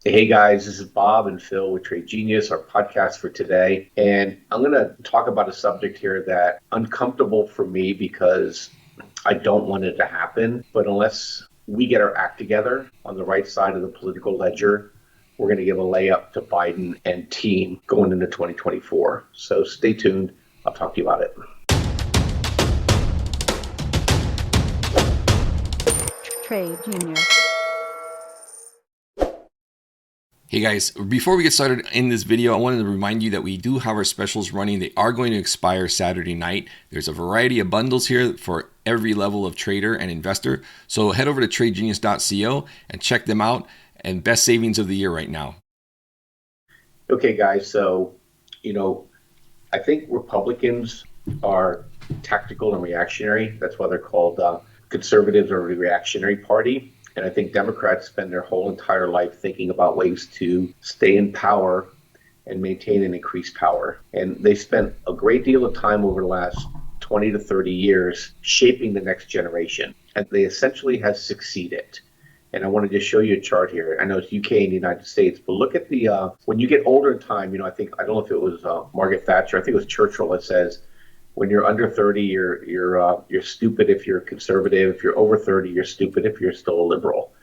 Hey guys, this is Bob and Phil with Trade Genius, our podcast for today. And I'm going to talk about a subject here that uncomfortable for me because I don't want it to happen. But unless we get our act together on the right side of the political ledger, we're going to give a layup to Biden and team going into 2024. So stay tuned. I'll talk to you about it. Trade Junior. Hey guys, before we get started in this video, I wanted to remind you that we do have our specials running. They are going to expire Saturday night. There's a variety of bundles here for every level of trader and investor. So head over to tradegenius.co and check them out. And best savings of the year right now. Okay, guys. So, I think Republicans are tactical and reactionary. That's why they're called conservatives or the reactionary party. And I think Democrats spend their whole entire life thinking about ways to stay in power and maintain and increase power. And they spent a great deal of time over the last 20 to 30 years shaping the next generation. And they essentially have succeeded. And I wanted to show you a chart here. I know it's UK and the United States, but look at the, when you get older in time, I don't know if it was Margaret Thatcher, I think it was Churchill that says, when you're under 30, you're stupid if you're conservative. If you're over 30, you're stupid if you're still a liberal.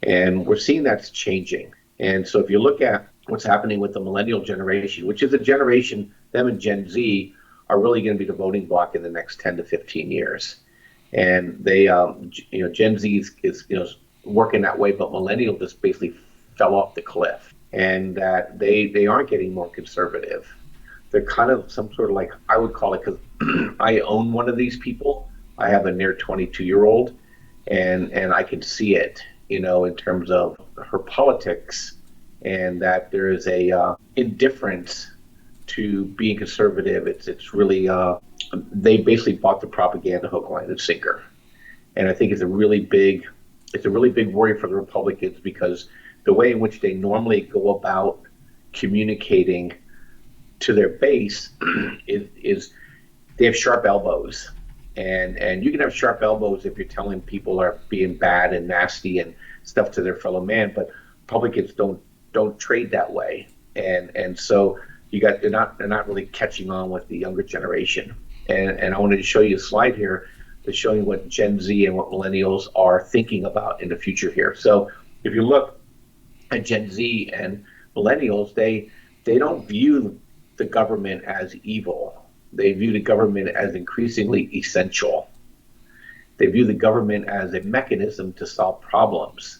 And we're seeing that's changing. And so if you look at what's happening with the millennial generation, which is a generation, them and Gen Z are really going to be the voting bloc in the next 10 to 15 years. And they, Gen Z is working that way, but millennial just basically fell off the cliff. And that they aren't getting more conservative. They're kind of some sort of, like, I would call it, because I own one of these people. I have a near 22-year-old, and I can see it, in terms of her politics, and that there is a indifference to being conservative. It's really they basically bought the propaganda hook, line, and sinker, and I think it's a really big worry for the Republicans, because the way in which they normally go about communicating to their base is they have sharp elbows, and you can have sharp elbows if you're telling people are being bad and nasty and stuff to their fellow man, but Republicans don't trade that way, and so they're not really catching on with the younger generation, and I wanted to show you a slide here that's showing what Gen Z and what millennials are thinking about in the future here. So if you look at Gen Z and millennials, they don't view the government as evil. They view the government as increasingly essential. They view the government as a mechanism to solve problems.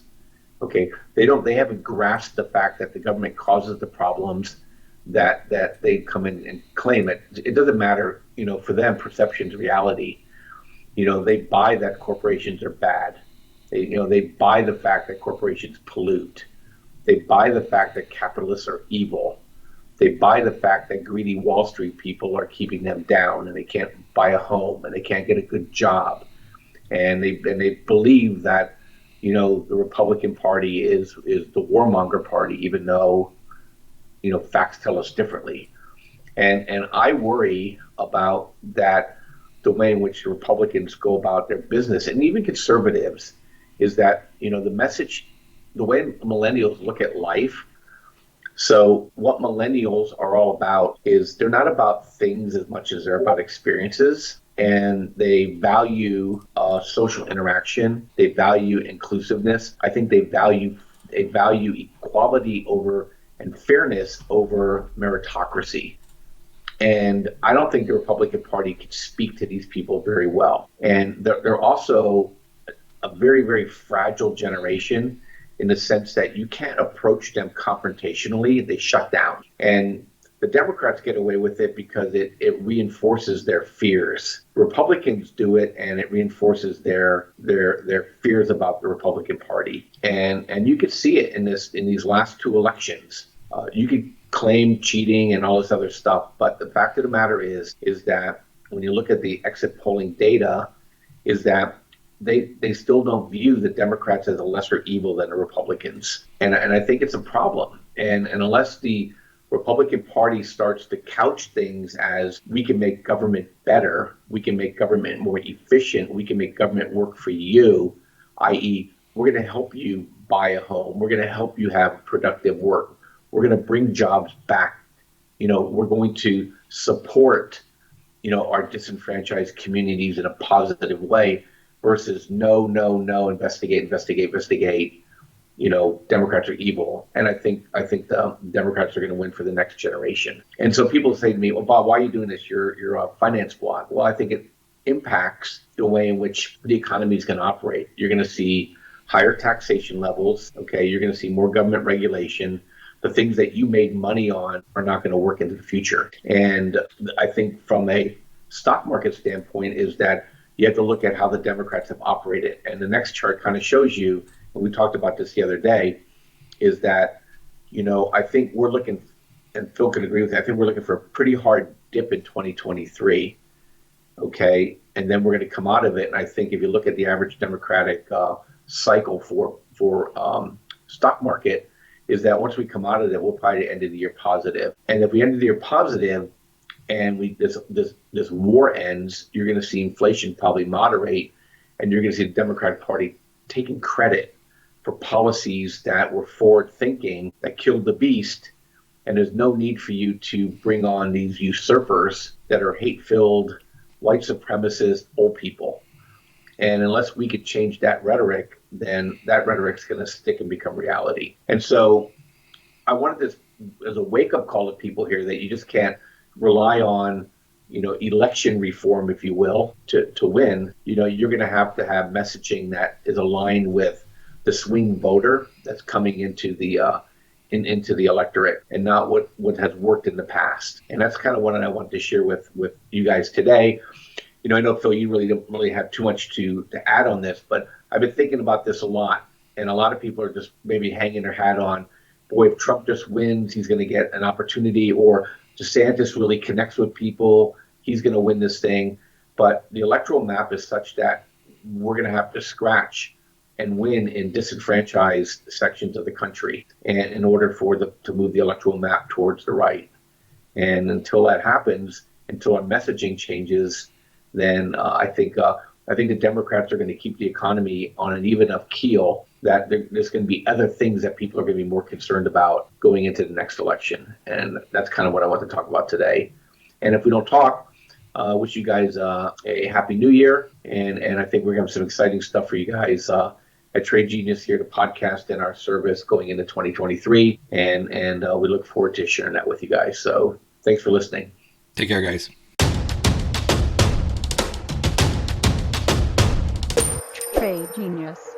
Okay, they haven't grasped the fact that the government causes the problems that they come in and claim it. It doesn't matter, for them, perception's reality. They buy that corporations are bad. They buy the fact that corporations pollute. They buy the fact that capitalists are evil. They buy the fact that greedy Wall Street people are keeping them down, and they can't buy a home, and they can't get a good job, and they believe that the Republican Party is the warmonger party, even though facts tell us differently, and I worry about that. The way in which the Republicans go about their business, and even conservatives, is that the message, the way millennials look at life. So what millennials are all about is they're not about things as much as they're about experiences, and they value social interaction. They value inclusiveness. I think they value equality over and fairness over meritocracy. And I don't think the Republican Party can speak to these people very well. And they're also a very, very fragile generation, in the sense that you can't approach them confrontationally. They shut down. And the Democrats get away with it because it reinforces their fears. Republicans do it, and it reinforces their fears about the Republican Party. And you could see it in these last two elections. You could claim cheating and all this other stuff, but the fact of the matter is that when you look at the exit polling data, is that they still don't view the Democrats as a lesser evil than the Republicans. And I think it's a problem. And unless the Republican Party starts to couch things as, we can make government better, we can make government more efficient, we can make government work for you, i.e., we're going to help you buy a home. We're going to help you have productive work. We're going to bring jobs back. We're going to support, our disenfranchised communities in a positive way versus no, no, no, investigate, investigate, investigate. Democrats are evil. And I think the Democrats are going to win for the next generation. And so people say to me, well, Bob, why are you doing this? You're a finance blog. Well, I think it impacts the way in which the economy is going to operate. You're going to see higher taxation levels. Okay. You're going to see more government regulation. The things that you made money on are not going to work into the future. And I think from a stock market standpoint is that you have to look at how the Democrats have operated. And the next chart kind of shows you, and we talked about this the other day, is that, I think we're looking, and Phil can agree with that, I think we're looking for a pretty hard dip in 2023. Okay. And then we're going to come out of it. And I think if you look at the average Democratic cycle for stock market, is that once we come out of it, we'll probably end of the year positive. And if we end the year positive and this war ends, you're going to see inflation probably moderate, and you're going to see the Democratic Party taking credit for policies that were forward thinking, that killed the beast. And there's no need for you to bring on these usurpers that are hate-filled, white supremacist, old people. And unless we could change that rhetoric, then that rhetoric's going to stick and become reality. And so I wanted this as a wake-up call to people here that you just can't rely on, election reform, if you will, to win. You're going to have messaging that is aligned with the swing voter that's coming into the into the electorate, and not what has worked in the past. And that's kind of what I want to share with you guys today. I know, Phil, you really don't really have too much to add on this, but I've been thinking about this a lot. And a lot of people are just maybe hanging their hat on, boy, if Trump just wins, he's going to get an opportunity, or DeSantis really connects with people, he's going to win this thing. But the electoral map is such that we're going to have to scratch and win in disenfranchised sections of the country, and in order to move the electoral map towards the right. And until that happens, until our messaging changes, then I think the Democrats are going to keep the economy on an even enough keel that there's going to be other things that people are going to be more concerned about going into the next election. And that's kind of what I want to talk about today. And if we don't talk, wish you guys a happy new year. And I think we're going to have some exciting stuff for you guys at Trade Genius here to podcast in our service going into 2023. And we look forward to sharing that with you guys. So thanks for listening. Take care, guys. Trade Genius.